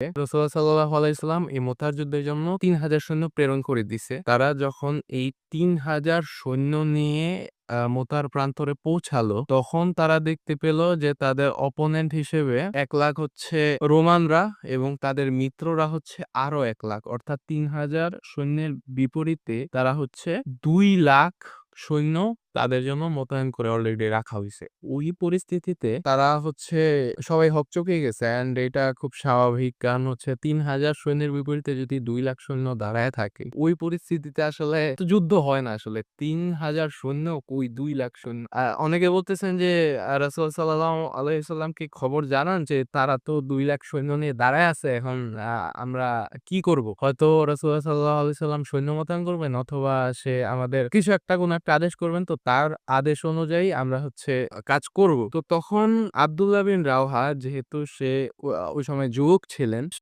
রাসূলুল্লাহ সাল্লাল্লাহু আলাইহি ওয়াসাল্লাম এই মুতার যুদ্ধের জন্য ৩,০০০ সৈন্য প্রেরণ করে দিছে। তারা যখন এই ৩,০০০ সৈন্য নিয়ে মুতার প্রান্তরে পৌঁছালো, তখন তারা দেখতে পেল যে তাদের অপোনেন্ট হিসেবে ১,০০,০০০ হচ্ছে রোমানরা এবং তাদের মিত্ররা হচ্ছে আরো ১,০০,০০০। অর্থাৎ ৩,০০০ সৈন্যের বিপরীতে তারা হচ্ছে ২,০০,০০০ সৈন্য তাদের জন্য মোতায়েন করে অলরেডি রাখা হইছে। ওই পরিস্থিতিতে তারা হচ্ছে সবাই হকচকিয়ে গেছে অ্যান্ড এটা খুব স্বাভাবিক। কারণ হচ্ছে ৩,০০০ সৈন্যের বিপরীতে যদি ২,০০,০০০ সৈন্য দাঁড়ায় থাকে, ওই পরিস্থিতিতে আসলে তো যুদ্ধ হয় না আসলে। ৩,০০০ সৈন্য কই ২,০০,০০০ সৈন্য। অনেকে বলতেছেন যে রাসূল সাল্লাল্লাহু আলাইহি ওয়াসাল্লামকে খবর জানান যে তারা তো ২,০০,০০০ সৈন্য নিয়ে দাঁড়ায় আছে। এখন আমরা কি করব? হয়তো রাসূলুল্লাহ সাল্লাল্লাহু আলাইহি ওয়াসাল্লাম সৈন্য মোতায়েন করবেন অথবা সে আমাদের কিছু একটা কোনো একটা আদেশ করবেন। তো তার আদেশ অনুযায়ী আমরা হচ্ছে কাজ করব। তো তখন আব্দুল্লাহ বিন রাওহা যেহেতু সে ওই সময় যুবক ছিলেন,